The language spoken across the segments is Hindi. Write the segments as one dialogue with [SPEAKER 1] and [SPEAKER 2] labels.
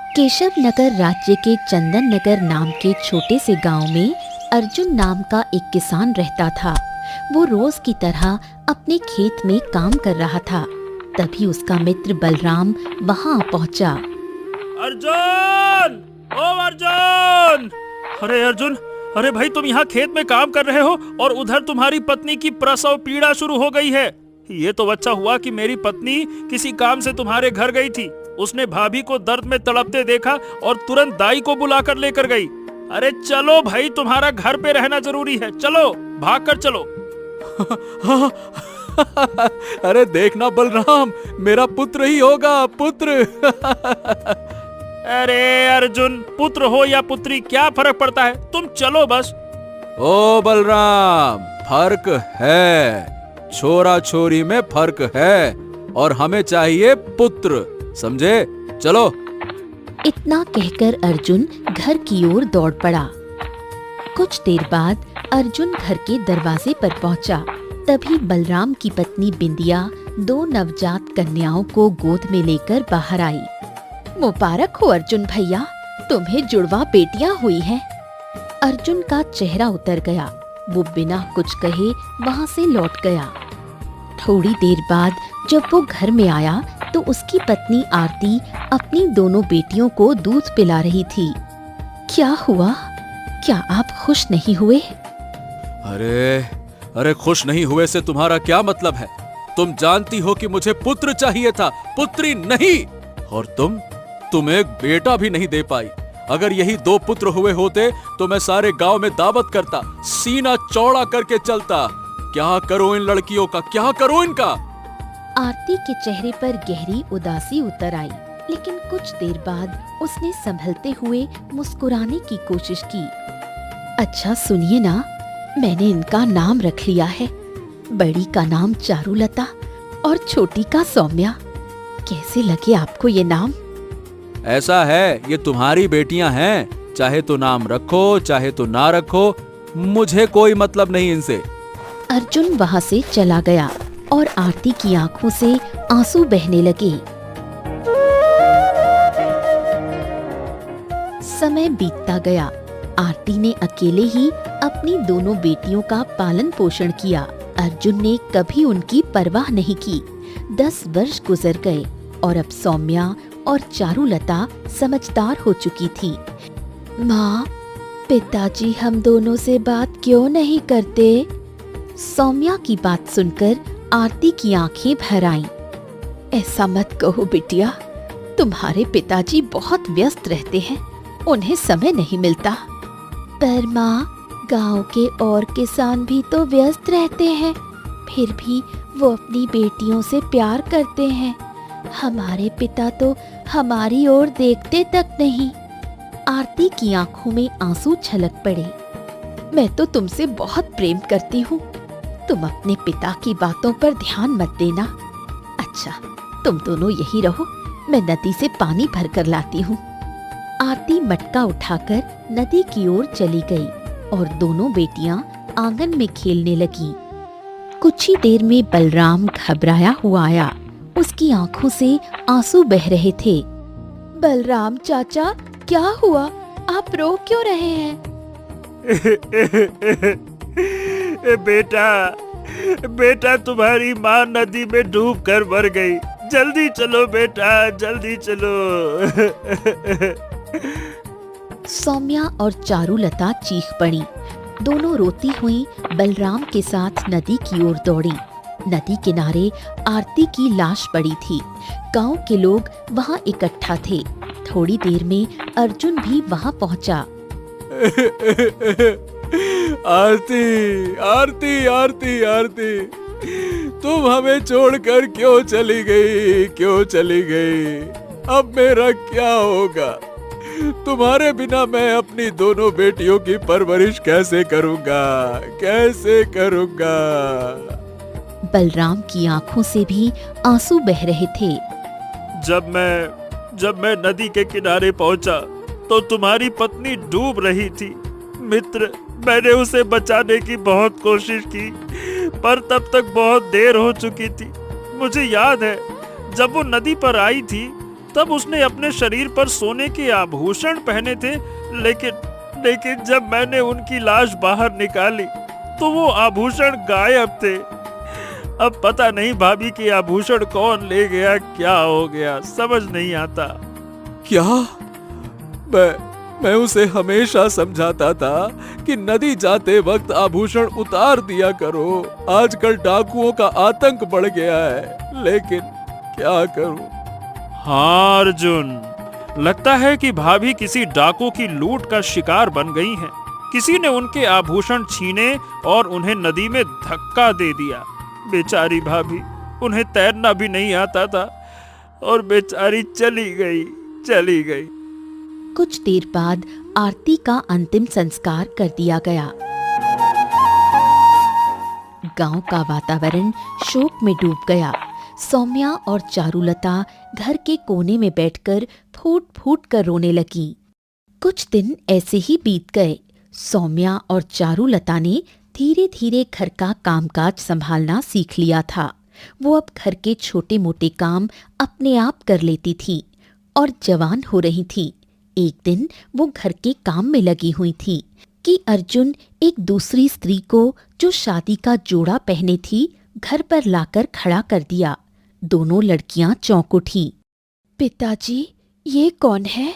[SPEAKER 1] केशव नगर राज्य के चंदन नगर नाम के छोटे से गांव में अर्जुन नाम का एक किसान रहता था। वो रोज की तरह अपने खेत में काम कर रहा था। तभी उसका मित्र बलराम वहां पहुंचा।
[SPEAKER 2] अर्जुन! ओ अर्जुन! अरे अर्जुन, अरे भाई तुम यहाँ खेत में काम कर रहे हो और उधर तुम्हारी पत्नी की प्रसव पीड़ा शुरू हो गई है। ये तो अच्छा हुआ कि मेरी पत्नी किसी काम से तुम्हारे घर गई थी। उसने भाभी को दर्द में तड़पते देखा और तुरंत दाई को बुलाकर लेकर गई। अरे चलो भाई, तुम्हारा घर पे रहना जरूरी है, चलो भाग कर चलो।
[SPEAKER 3] अरे देखना बलराम, मेरा पुत्र ही होगा, पुत्र।
[SPEAKER 2] अरे अर्जुन, पुत्र हो या पुत्री क्या फर्क पड़ता है, तुम चलो बस।
[SPEAKER 3] ओ बलराम, फर्क है, छोरा छोरी में फर्क है और हमें चाहिए पुत्र, समझे? चलो।
[SPEAKER 1] इतना कहकर अर्जुन घर की ओर दौड़ पड़ा। कुछ देर बाद अर्जुन घर के दरवाजे पर पहुंचा। तभी बलराम की पत्नी बिंदिया 2 नवजात कन्याओं को गोद में लेकर बाहर आई। मुबारक हो अर्जुन भैया, तुम्हें जुड़वा बेटियां हुई हैं। अर्जुन का चेहरा उतर गया। वो बिना कुछ कहे वहां से लौट गया। थोड़ी देर बाद जब वो घर में आया तो उसकी पत्नी आरती अपनी दोनों बेटियों को दूध पिला रही थी। क्या हुआ? क्या आप खुश नहीं हुए?
[SPEAKER 3] अरे खुश नहीं हुए से तुम्हारा क्या मतलब है? तुम जानती हो कि मुझे पुत्र चाहिए था, पुत्री नहीं। और तुम एक बेटा भी नहीं दे पाई। अगर यही 2 पुत्र हुए होते तो मैं सारे गांव में दावत करता, सीना चौड़ा करके चलता। क्या करूं इन लड़कियों का, क्या करूं इनका?
[SPEAKER 1] आरती के चेहरे पर गहरी उदासी उतर आई, लेकिन कुछ देर बाद उसने संभलते हुए मुस्कुराने की कोशिश की। अच्छा सुनिए ना, मैंने इनका नाम रख लिया है। बड़ी का नाम चारुलता और छोटी का सौम्या। कैसे लगे आपको ये नाम?
[SPEAKER 3] ऐसा है, ये तुम्हारी बेटियां हैं, चाहे तो नाम रखो चाहे तो ना रखो, मुझे कोई मतलब नहीं इनसे।
[SPEAKER 1] अर्जुन वहां से चला गया और आरती की आंखों से आंसू बहने लगे। समय बीतता गया। आरती ने अकेले ही अपनी दोनों बेटियों का पालन पोषण किया। अर्जुन ने कभी उनकी परवाह नहीं की। 10 वर्ष गुजर गए और अब सौम्या और चारुलता समझदार हो चुकी थी। माँ, पिताजी हम दोनों से बात क्यों नहीं करते? सौम्या की बात सुनकर आरती की आंखें भर आईं। ऐसा मत कहो बिटिया, तुम्हारे पिताजी बहुत व्यस्त रहते हैं, उन्हें समय नहीं मिलता। पर माँ, गांव के और किसान भी तो व्यस्त रहते हैं, फिर भी वो अपनी बेटियों से प्यार करते हैं। हमारे पिता तो हमारी ओर देखते तक नहीं। आरती की आंखों में आंसू छलक पड़े। मैं तो तुमसे बहुत प्रेम करती हूँ, तुम अपने पिता की बातों पर ध्यान मत देना। अच्छा, तुम दोनों यही रहो, मैं नदी से पानी भर कर लाती हूँ। आरती मटका उठाकर नदी की ओर चली गई और दोनों बेटियां आंगन में खेलने लगी। कुछ ही देर में बलराम घबराया हुआ आया। उसकी आंखों से आंसू बह रहे थे। बलराम चाचा, क्या हुआ? आप रो क्यों रहे हैं?
[SPEAKER 2] बेटा तुम्हारी माँ नदी में डूब कर मर गई। जल्दी चलो बेटा, जल्दी चलो।
[SPEAKER 1] सौम्या और चारुलता चीख पड़ी। दोनों रोती हुई बलराम के साथ नदी की ओर दौड़ी। नदी किनारे आरती की लाश पड़ी थी। गांव के लोग वहां इकट्ठा थे। थोड़ी देर में अर्जुन भी वहां पहुंचा।
[SPEAKER 3] आरती, आरती, आरती, आरती, तुम हमें छोड़कर क्यों चली गई, क्यों चली गई? अब मेरा क्या होगा? तुम्हारे बिना मैं अपनी दोनों बेटियों की परवरिश कैसे करूंगा, कैसे करूंगा?
[SPEAKER 1] बलराम की आंखों से भी आंसू बह रहे थे।
[SPEAKER 2] जब मैं नदी के किनारे पहुंचा तो तुम्हारी पत्नी डूब रही थी। मित्र, मैंने उसे बचाने की बहुत कोशिश की, पर तब तक बहुत देर हो चुकी थी। मुझे याद है जब वो नदी पर आई थी तब उसने अपने शरीर पर सोने के आभूषण पहने थे, लेकिन जब मैंने उनकी लाश बाहर निकाली तो वो आभूषण गायब थे। अब पता नहीं भाभी के आभूषण कौन ले गया, क्या हो गया समझ नहीं आता।
[SPEAKER 3] क्या? मैं उसे हमेशा समझाता था कि नदी जाते वक्त आभूषण उतार दिया करो। आजकल डाकुओं का आतंक बढ़ गया है, लेकिन क्या करूं?
[SPEAKER 2] हाँ अर्जुन, लगता है कि भाभी किसी डाकू की लूट का शिकार बन गई हैं। किसी ने उनके आभूषण छीने और उन्हें नदी में धक्का दे दिया। बेचारी भाभी, उन्हें तैरना भी नहीं आता था और बेचारी चली गई।
[SPEAKER 1] कुछ देर बाद आरती का अंतिम संस्कार कर दिया गया। गांव का वातावरण शोक में डूब गया। सौम्या और चारुलता घर के कोने में बैठकर फूट फूट कर रोने लगी। कुछ दिन ऐसे ही बीत गए। सौम्या और चारुलता ने धीरे धीरे घर का कामकाज संभालना सीख लिया था। वो अब घर के छोटे मोटे काम अपने आप कर लेती थी और जवान हो रही थी। एक दिन वो घर के काम में लगी हुई थी कि अर्जुन एक दूसरी स्त्री को जो शादी का जोड़ा पहने थी घर पर लाकर खड़ा कर दिया। दोनों लड़कियां चौंक उठी। पिताजी, ये कौन है?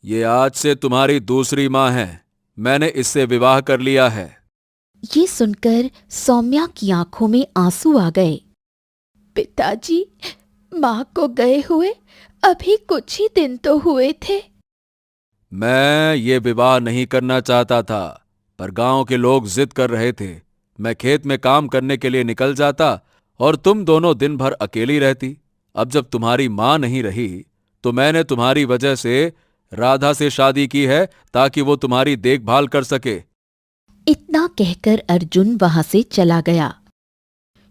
[SPEAKER 3] ये आज से तुम्हारी दूसरी माँ है। मैंने इससे विवाह कर लिया है।
[SPEAKER 1] ये सुनकर सौम्या की आंखों में आंसू आ गए। पिताजी, माँ को गए हुए अभी कुछ ही दिन तो हुए थे।
[SPEAKER 3] मैं ये विवाह नहीं करना चाहता था, पर गांव के लोग जिद कर रहे थे। मैं खेत में काम करने के लिए निकल जाता और तुम दोनों दिन भर अकेली रहती। अब जब तुम्हारी माँ नहीं रही तो मैंने तुम्हारी वजह से राधा से शादी की है ताकि वो तुम्हारी देखभाल कर सके।
[SPEAKER 1] इतना कहकर अर्जुन वहां से चला गया।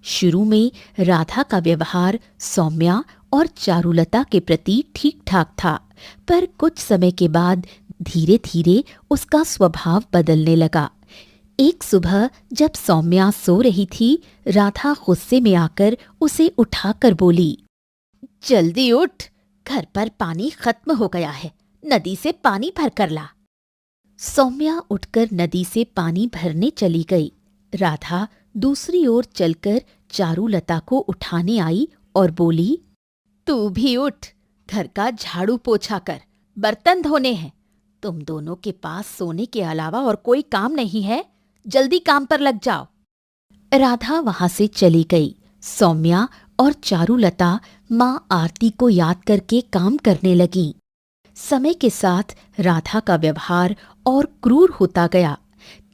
[SPEAKER 1] शुरू में राधा का व्यवहार सौम्या और चारुलता के प्रति ठीक ठाक था, पर कुछ समय के बाद धीरे धीरे उसका स्वभाव बदलने लगा। एक सुबह जब सौम्या सो रही थी, राधा गुस्से में आकर उसे उठाकर बोली, जल्दी उठ, घर पर पानी खत्म हो गया है, नदी से पानी भर कर ला। सौम्या उठकर नदी से पानी भरने चली गई। राधा दूसरी ओर चलकर चारुलता को उठाने आई और बोली, तू भी उठ, घर का झाड़ू पोछा कर, बर्तन धोने हैं। तुम दोनों के पास सोने के अलावा और कोई काम नहीं है, जल्दी काम पर लग जाओ। राधा वहां से चली गई। सौम्या और चारुलता माँ आरती को याद करके काम करने लगी। समय के साथ राधा का व्यवहार और क्रूर होता गया।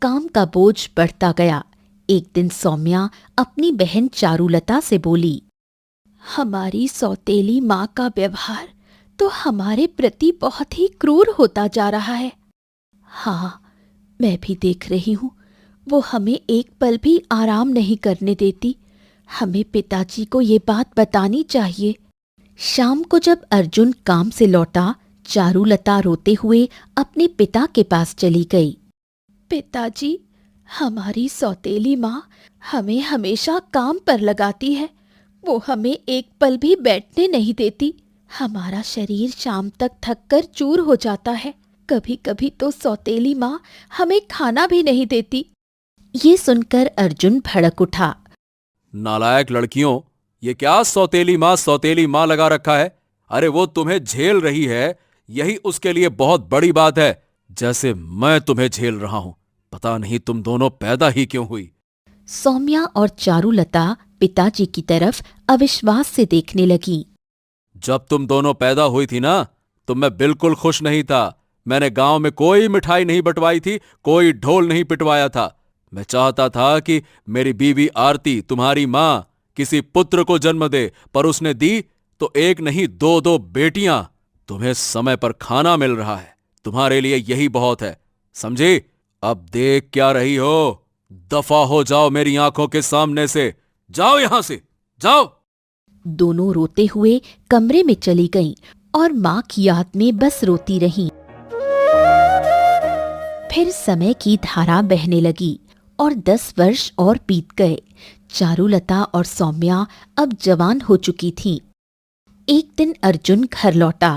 [SPEAKER 1] काम का बोझ बढ़ता गया। एक दिन सौम्या अपनी बहन चारुलता से बोली, हमारी सौतेली माँ का व्यवहार तो हमारे प्रति बहुत ही क्रूर होता जा रहा है। हाँ, मैं भी देख रही हूँ, वो हमें एक पल भी आराम नहीं करने देती। हमें पिताजी को ये बात बतानी चाहिए। शाम को जब अर्जुन काम से लौटा, चारुलता रोते हुए अपने पिता के पास चली गई। पिताजी, हमारी सौतेली माँ हमें हमेशा काम पर लगाती है। वो हमें एक पल भी बैठने नहीं देती। हमारा शरीर शाम तक थककर चूर हो जाता है। कभी कभी तो सौतेली माँ हमें खाना भी नहीं देती। ये सुनकर अर्जुन भड़क उठा।
[SPEAKER 3] नालायक लड़कियों, ये क्या सौतेली माँ लगा रखा है? अरे वो तुम्हें झेल रही है, यही उसके लिए बहुत बड़ी बात है, जैसे मैं तुम्हें झेल रहा हूं। पता नहीं तुम दोनों पैदा ही क्यों हुई।
[SPEAKER 1] सौम्या और चारुलता पिताजी की तरफ अविश्वास से देखने लगी।
[SPEAKER 3] जब तुम दोनों पैदा हुई थी ना, तो मैं बिल्कुल खुश नहीं था। मैंने गांव में कोई मिठाई नहीं बंटवाई थी, कोई ढोल नहीं पिटवाया था। मैं चाहता था कि मेरी बीवी आरती, तुम्हारी माँ, किसी पुत्र को जन्म दे, पर उसने दी तो एक नहीं दो बेटियां। तुम्हें समय पर खाना मिल रहा है, तुम्हारे लिए यही बहुत है, समझी? अब देख क्या रही हो? दफा हो जाओ मेरी आंखों के सामने से, जाओ यहां से, जाओ।
[SPEAKER 1] दोनों रोते हुए कमरे में चली गईं और माँ की याद में बस रोती रहीं। फिर समय की धारा बहने लगी और 10 वर्ष और बीत गए। चारुलता और सौम्या अब जवान हो चुकी थीं। एक दिन अर्जुन घर लौटा।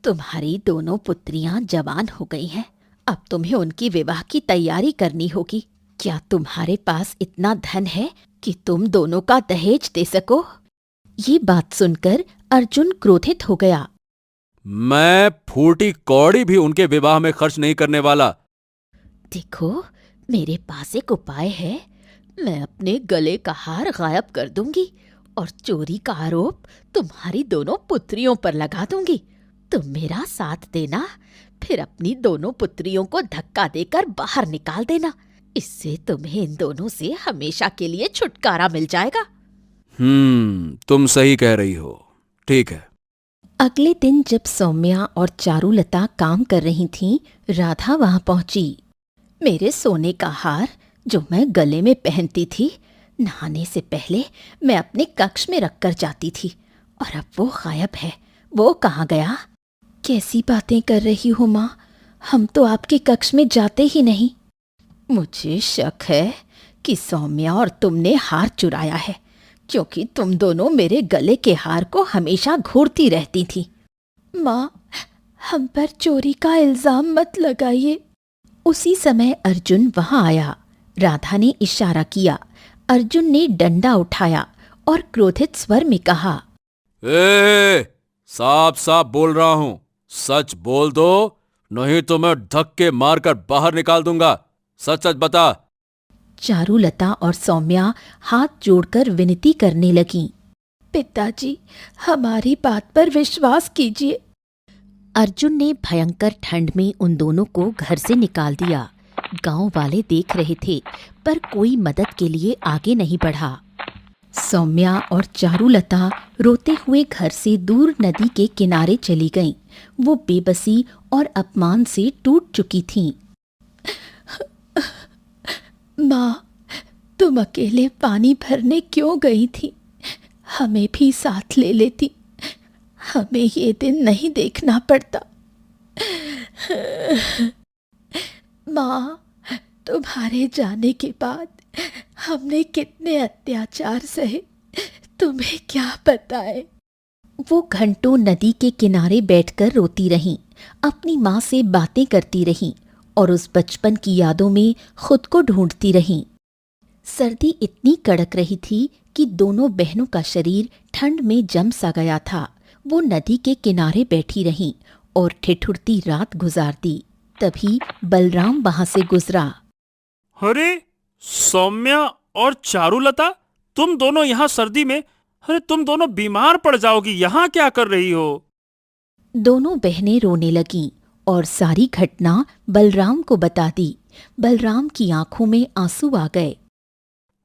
[SPEAKER 1] तुम्हारी दोनों पुत्रियां जवान हो गई हैं। अब तुम्हें उनकी विवाह की तैयारी करनी होगी। क्या तुम्हारे पास इतना धन है कि तुम दोनों का दहेज दे सको? ये बात सुनकर अर्जुन क्रोधित हो गया।
[SPEAKER 3] मैं फूटी कौड़ी भी उनके विवाह में खर्च नहीं करने वाला।
[SPEAKER 1] देखो, मेरे पास एक उपाय है। मैं अपने गले का हार गायब कर दूंगी और चोरी का आरोप तुम्हारी दोनों पुत्रियों पर लगा दूंगी। तुम मेरा साथ देना, फिर अपनी दोनों पुत्रियों को धक्का देकर बाहर निकाल देना। इससे तुम्हें इन दोनों से हमेशा के लिए छुटकारा मिल जाएगा।
[SPEAKER 3] तुम सही कह रही हो। ठीक है।
[SPEAKER 1] अगले दिन जब सौम्या और चारुलता काम कर रही थीं, राधा वहां पहुंची। मेरे सोने का हार जो मैं गले में पहनती थी, नहाने से पहले मैं अपने कक्ष में रखकर जाती थी, और अब वो गायब है। वो कहाँ गया? कैसी बातें कर रही हो माँ? हम तो आपके कक्ष में जाते ही नहीं। मुझे शक है कि सौम्या और तुमने हार चुराया है, क्योंकि तुम दोनों मेरे गले के हार को हमेशा घूरती रहती थी। माँ, हम पर चोरी का इल्जाम मत लगाइए। उसी समय अर्जुन वहां आया। राधा ने इशारा किया। अर्जुन ने डंडा उठाया और क्रोधित स्वर में कहा,
[SPEAKER 3] साफ साफ बोल रहा हूं, सच बोल दो, नहीं तो मैं धक्के मारकर बाहर निकाल दूंगा। सच सच बता।
[SPEAKER 1] चारुलता और सौम्या हाथ जोड़कर विनती करने लगीं। पिताजी, हमारी बात पर विश्वास कीजिए। अर्जुन ने भयंकर ठंड में उन दोनों को घर से निकाल दिया। गांव वाले देख रहे थे, पर कोई मदद के लिए आगे नहीं बढ़ा। सौम्या और चारुलता रोते हुए घर से दूर नदी के किनारे चली गईं। वो बेबसी और अपमान से टूट चुकी थीं। माँ, तुम अकेले पानी भरने क्यों गई थी? हमें भी साथ ले लेती, हमें ये दिन नहीं देखना पड़ता। माँ, तुम्हारे जाने के बाद हमने कितने अत्याचार सहे, तुम्हें क्या पता है। वो घंटों नदी के किनारे बैठकर रोती रहीं, अपनी माँ से बातें करती रहीं और उस बचपन की यादों में खुद को ढूंढती रहीं। सर्दी इतनी कड़क रही थी कि दोनों बहनों का शरीर ठंड में जम सा गया था। वो नदी के किनारे बैठी रहीं और ठिठुरती रात गुजारती। तभी बलराम वहां से गुजरा।
[SPEAKER 2] अरे सौम्या और चारुलता, तुम दोनों यहाँ सर्दी में? अरे तुम दोनों बीमार पड़ जाओगी, यहाँ क्या कर रही हो?
[SPEAKER 1] दोनों बहनें रोने लगीं और सारी घटना बलराम को बता दी। बलराम की आंखों में आंसू आ गए।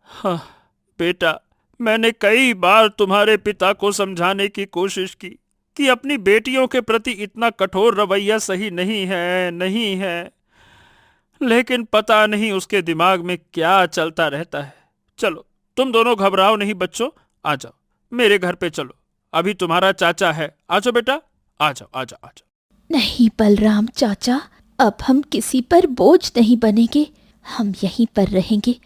[SPEAKER 2] हाँ बेटा, मैंने कई बार तुम्हारे पिता को समझाने की कोशिश की कि अपनी बेटियों के प्रति इतना कठोर रवैया सही नहीं है, लेकिन पता नहीं उसके दिमाग में क्या चलता रहता है। चलो तुम दोनों घबराओ नहीं बच्चों, आ जाओ मेरे घर पे चलो, अभी तुम्हारा चाचा है। आ जाओ बेटा, आ जाओ आ जाओ आ जाओ।
[SPEAKER 1] नहीं बलराम चाचा, अब हम किसी पर बोझ नहीं बनेंगे। हम यहीं पर रहेंगे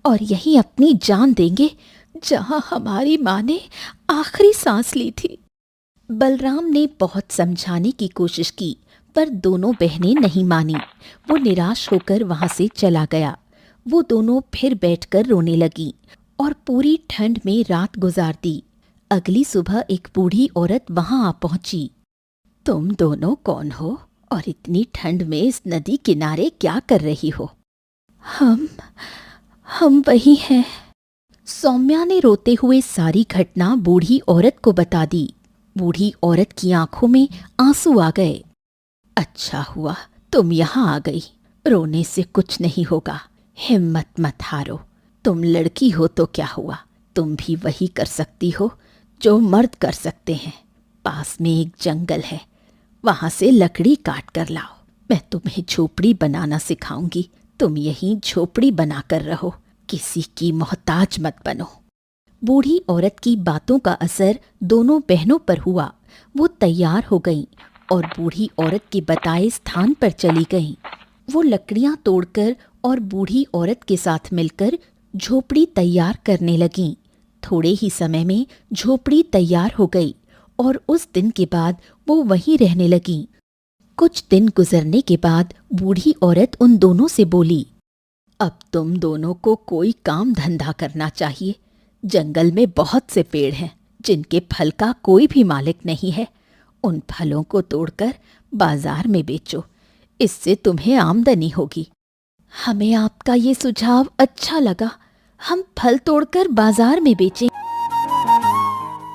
[SPEAKER 1] और यहीं अपनी जान देंगे, जहां हमारी माँ ने आखिरी सांस ली थी। बलराम ने बहुत समझाने की कोशिश की, पर दोनों बहनें नहीं मानी। वो निराश होकर वहां से चला गया। वो दोनों फिर बैठकर रोने लगी और पूरी ठंड में रात गुजार दी। अगली सुबह एक बूढ़ी औरत वहां आ पहुंची। तुम दोनों कौन हो और इतनी ठंड में इस नदी किनारे क्या कर रही हो? हम वही हैं। सौम्या ने रोते हुए सारी घटना बूढ़ी औरत को बता दी। बूढ़ी औरत की आंखों में आंसू आ गए। अच्छा हुआ तुम यहाँ आ गई, रोने से कुछ नहीं होगा। हिम्मत मत हारो, तुम लड़की हो तो क्या हुआ, तुम भी वही कर सकती हो जो मर्द कर सकते हैं। पास में एक जंगल है, वहां से लकड़ी काट कर लाओ। मैं तुम्हें झोपड़ी बनाना सिखाऊंगी, तुम यहीं झोपड़ी बनाकर रहो, किसी की मोहताज मत बनो। बूढ़ी औरत की बातों का असर दोनों बहनों पर हुआ। वो तैयार हो गईं और बूढ़ी औरत के बताए स्थान पर चली गईं। वो लकड़ियां तोड़कर और बूढ़ी औरत के साथ मिलकर झोपड़ी तैयार करने लगीं। थोड़े ही समय में झोपड़ी तैयार हो गई और उस दिन के बाद वो वहीं रहने लगी। कुछ दिन गुजरने के बाद बूढ़ी औरत उन दोनों से बोली, अब तुम दोनों को कोई काम धंधा करना चाहिए। जंगल में बहुत से पेड़ हैं जिनके फल का कोई भी मालिक नहीं है। उन फलों को तोड़कर बाजार में बेचो, इससे तुम्हें आमदनी होगी। हमें आपका ये सुझाव अच्छा लगा, हम फल तोड़कर बाजार में बेचें।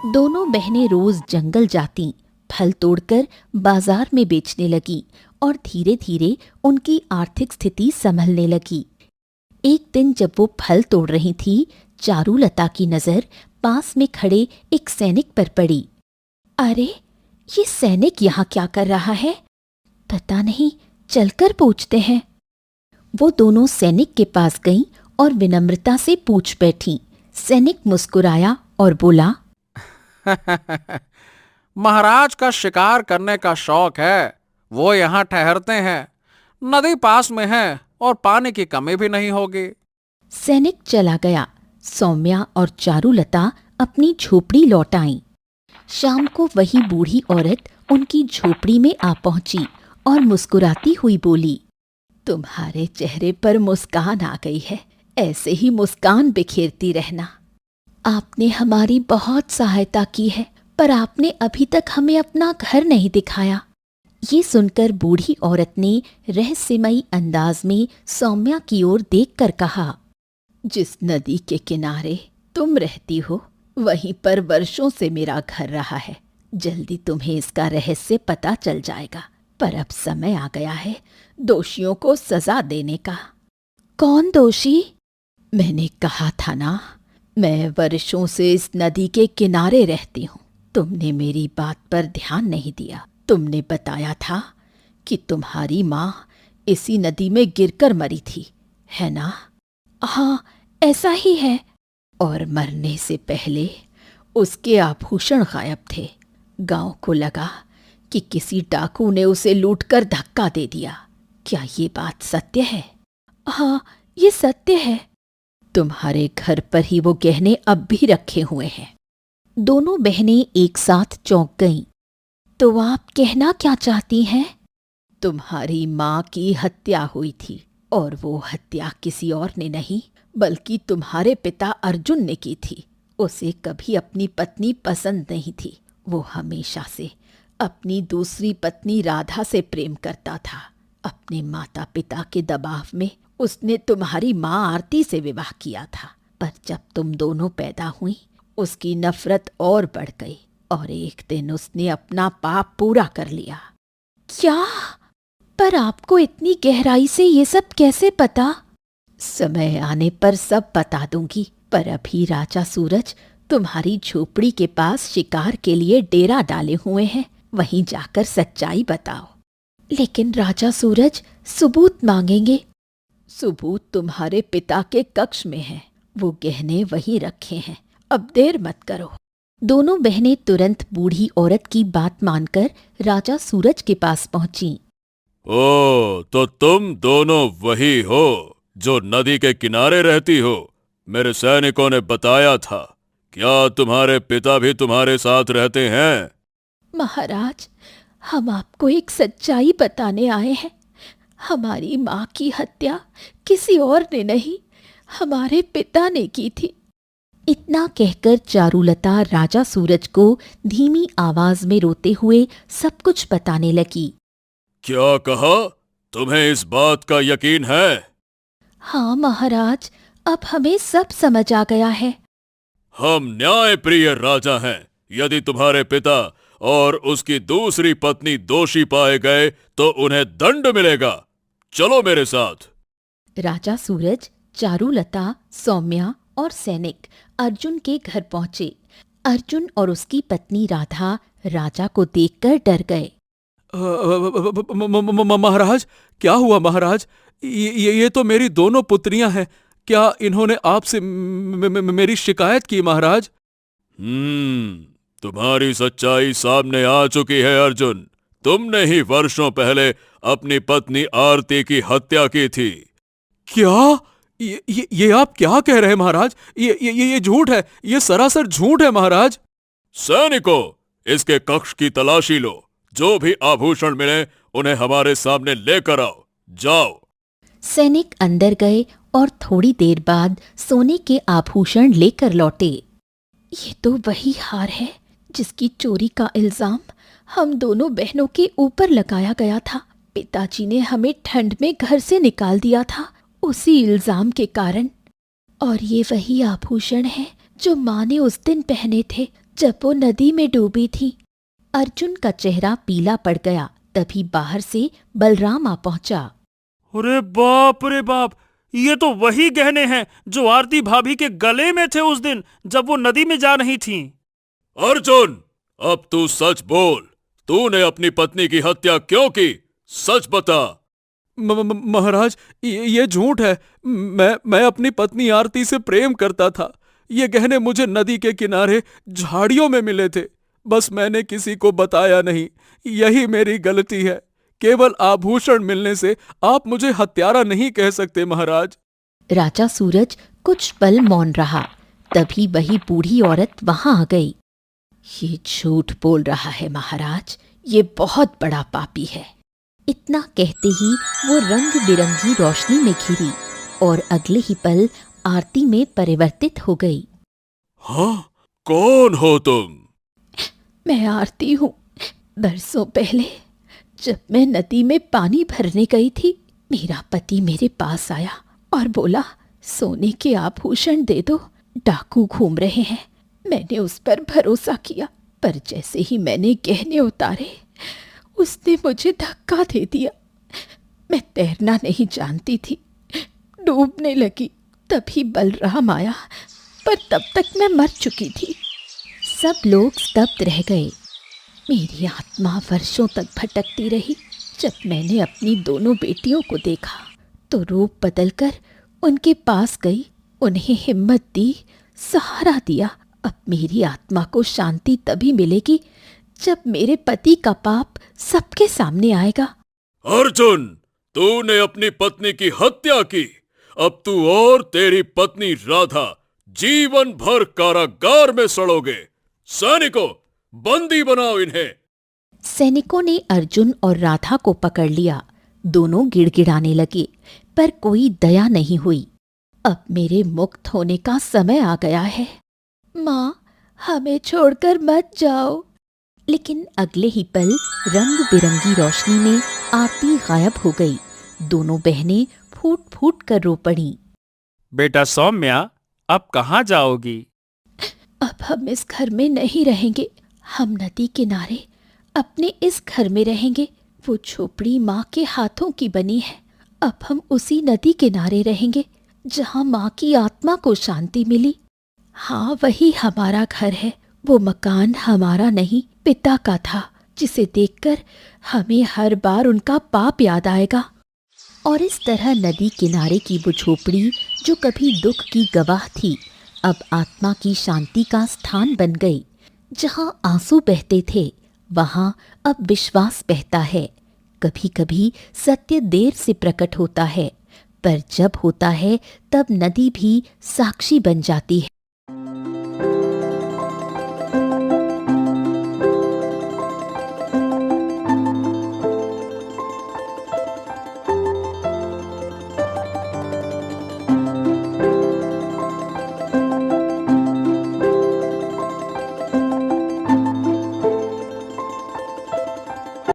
[SPEAKER 1] दोनों बहनें रोज जंगल जाती, फल तोड़कर बाजार में बेचने लगी और धीरे धीरे उनकी आर्थिक स्थिति संभलने लगी। एक दिन जब वो फल तोड़ रही थी, चारुलता की नजर पास में खड़े एक सैनिक पर पड़ी। अरे, ये सैनिक यहाँ क्या कर रहा है? पता नहीं, चलकर पूछते हैं। वो दोनों सैनिक के पास गईं और विनम्रता से पूछ बैठी। सैनिक मुस्कुराया और बोला,
[SPEAKER 4] महाराज का शिकार करने का शौक है, वो यहाँ ठहरते हैं। नदी पास में है और पानी की कमी भी नहीं होगी।
[SPEAKER 1] सैनिक चला गया। सौम्या और चारुलता अपनी झोपड़ी लौट आईं। शाम को वही बूढ़ी औरत उनकी झोपड़ी में आ पहुंची और मुस्कुराती हुई बोली, तुम्हारे चेहरे पर मुस्कान आ गई है, ऐसे ही मुस्कान बिखेरती रहना। आपने हमारी बहुत सहायता की है, पर आपने अभी तक हमें अपना घर नहीं दिखाया। ये सुनकर बूढ़ी औरत ने रहस्यमयी अंदाज में सौम्या की ओर देखकर कहा, जिस नदी के किनारे तुम रहती हो, वहीं पर वर्षों से मेरा घर रहा है। जल्दी तुम्हें इसका रहस्य पता चल जाएगा, पर अब समय आ गया है दोषियों को सजा देने का। कौन दोषी? मैंने कहा था ना, मैं वर्षों से इस नदी के किनारे रहती हूँ। तुमने मेरी बात पर ध्यान नहीं दिया। तुमने बताया था कि तुम्हारी माँ इसी नदी में गिरकर मरी थी, है ना? हाँ, ऐसा ही है। और मरने से पहले उसके आभूषण गायब थे। गांव को लगा कि किसी डाकू ने उसे लूटकर धक्का दे दिया। क्या ये बात सत्य है? हाँ, ये सत्य है। तुम्हारे घर पर ही वो गहने अब भी रखे हुए हैं। दोनों बहनें एक साथ चौंक गईं। तो आप कहना क्या चाहती हैं? तुम्हारी माँ की हत्या हुई थी, और वो हत्या किसी और ने नहीं बल्कि तुम्हारे पिता अर्जुन ने की थी। उसे कभी अपनी पत्नी पसंद नहीं थी। वो हमेशा से अपनी दूसरी पत्नी राधा से प्रेम करता था। अपने माता पिता के दबाव में उसने तुम्हारी माँ आरती से विवाह किया था, पर जब तुम दोनों पैदा हुई, उसकी नफरत और बढ़ गई और एक दिन उसने अपना पाप पूरा कर लिया। क्या? पर आपको इतनी गहराई से ये सब कैसे पता? समय आने पर सब बता दूंगी, पर अभी राजा सूरज तुम्हारी झोपड़ी के पास शिकार के लिए डेरा डाले हुए हैं। वहीं जाकर सच्चाई बताओ। लेकिन राजा सूरज सबूत मांगेंगे। सबूत तुम्हारे पिता के कक्ष में है, वो गहने वहीं रखे हैं। अब देर मत करो। दोनों बहनें तुरंत बूढ़ी औरत की बात मानकर राजा सूरज के पास पहुंची।
[SPEAKER 3] ओ, तो तुम दोनों वही हो जो नदी के किनारे रहती हो। मेरे सैनिकों ने बताया था। क्या तुम्हारे पिता भी तुम्हारे साथ रहते हैं?
[SPEAKER 1] महाराज, हम आपको एक सच्चाई बताने आए हैं। हमारी माँ की हत्या किसी और ने नहीं, हमारे पिता ने की थी। इतना कहकर चारुलता राजा सूरज को धीमी आवाज में रोते हुए सब कुछ बताने लगी।
[SPEAKER 3] क्या कहा? तुम्हें इस बात का यकीन है?
[SPEAKER 1] हाँ महाराज, अब हमें सब समझ आ गया है।
[SPEAKER 3] हम न्यायप्रिय राजा हैं। यदि तुम्हारे पिता और उसकी दूसरी पत्नी दोषी पाए गए तो उन्हें दंड मिलेगा। चलो मेरे साथ।
[SPEAKER 1] राजा सूरज, चारुलता, सौम्या और सैनिक अर्जुन के घर पहुंचे। अर्जुन और उसकी पत्नी राधा राजा को देखकर डर गए।
[SPEAKER 3] महाराज, क्या हुआ महाराज? ये तो मेरी दोनों पुत्रियां हैं। क्या इन्होंने आपसे मेरी शिकायत की महाराज? तुम्हारी सच्चाई सामने आ चुकी है अर्जुन। तुमने ही वर्षों पहले अपनी पत्नी आरती की हत्या की थी। क्या? ये आप क्या कह रहे हैं महाराज? ये झूठ है। ये सरासर झूठ है महाराज। सैनिकों, इसके कक्ष की तलाशी लो। जो भी आभूषण मिले उन्हें हमारे सामने लेकर आओ। जाओ।
[SPEAKER 1] सैनिक अंदर गए और थोड़ी देर बाद सोने के आभूषण लेकर लौटे। ये तो वही हार है जिसकी चोरी का इल्जाम हम दोनों बहनों के ऊपर लगाया गया था। पिताजी ने हमें ठंड में घर से निकाल दिया था उसी इल्जाम के कारण। और ये वही आभूषण है जो माँ ने उस दिन पहने थे जब वो नदी में डूबी थी। अर्जुन का चेहरा पीला पड़ गया। तभी बाहर से बलराम आ पहुंचा।
[SPEAKER 2] अरे बाप रे बाप, ये तो वही गहने हैं जो आरती भाभी के गले में थे उस दिन जब वो नदी में जा रही थीं।
[SPEAKER 3] अर्जुन, अब तू सच बोल। तूने अपनी पत्नी की हत्या क्यों की? सच बता।
[SPEAKER 4] महाराज, ये झूठ है। मैं अपनी पत्नी आरती से प्रेम करता था। ये गहने मुझे नदी के किनारे झाड़ियों में मिले थे। बस मैंने किसी को बताया नहीं। यही मेरी गलती है। केवल आभूषण मिलने से आप मुझे हत्यारा नहीं कह सकते महाराज।
[SPEAKER 1] राजा सूरज कुछ पल मौन रहा। तभी वही बूढ़ी औरत वहां आ गई। ये झूठ बोल रहा है महाराज, ये बहुत बड़ा पापी है। इतना कहते ही वो रंग बिरंगी रोशनी में घिरी और अगले ही पल आरती में परिवर्तित हो गई।
[SPEAKER 3] हाँ, कौन हो तुम?
[SPEAKER 1] मैं आरती हूँ। बरसों पहले जब मैं नदी में पानी भरने गई थी, मेरा पति मेरे पास आया और बोला, सोने के आभूषण दे दो, डाकू घूम रहे हैं। मैंने उस पर भरोसा किया, पर जैसे ही मैंने गहने उतारे उसने मुझे धक्का दे दिया। मैं तैरना नहीं जानती थी, डूबने लगी। तभी बलराम आया, पर तब तक मैं मर चुकी थी। सब लोग स्तब्ध रह गए। मेरी आत्मा वर्षों तक भटकती रही। जब मैंने अपनी दोनों बेटियों को देखा तो रूप बदलकर उनके पास गई, उन्हें हिम्मत दी, सहारा दिया। अब मेरी आत्मा को शांति तभी मिलेगी जब मेरे पति का पाप सबके सामने आएगा।
[SPEAKER 3] अर्जुन, तूने अपनी पत्नी की हत्या की। अब तू और तेरी पत्नी राधा जीवन भर कारागार में सड़ोगे। सैनिकों, बंदी बनाओ इन्हें।
[SPEAKER 1] सैनिकों ने अर्जुन और राधा को पकड़ लिया। दोनों गिड़गिड़ाने लगे, पर कोई दया नहीं हुई। अब मेरे मुक्त होने का समय आ गया है। माँ, हमें छोड़कर मत जाओ। लेकिन अगले ही पल रंग बिरंगी रोशनी में आरती गायब हो गई। दोनों बहनें फूट फूट कर रो पड़ी।
[SPEAKER 2] बेटा सौम्या, अब कहाँ जाओगी?
[SPEAKER 1] अब हम इस घर में नहीं रहेंगे। हम नदी किनारे अपने इस घर में रहेंगे। वो झोपड़ी माँ के हाथों की बनी है। अब हम उसी नदी किनारे रहेंगे जहाँ माँ की आत्मा को शांति मिली। हाँ, वही हमारा घर है। वो मकान हमारा नहीं, पिता का था, जिसे देखकर हमें हर बार उनका पाप याद आएगा। और इस तरह नदी किनारे की वो झोपड़ी जो कभी दुख की गवाह थी, अब आत्मा की शांति का स्थान बन गई। जहाँ आंसू बहते थे, वहाँ अब विश्वास बहता है। कभी कभी सत्य देर से प्रकट होता है, पर जब होता है तब नदी भी साक्षी बन जाती है।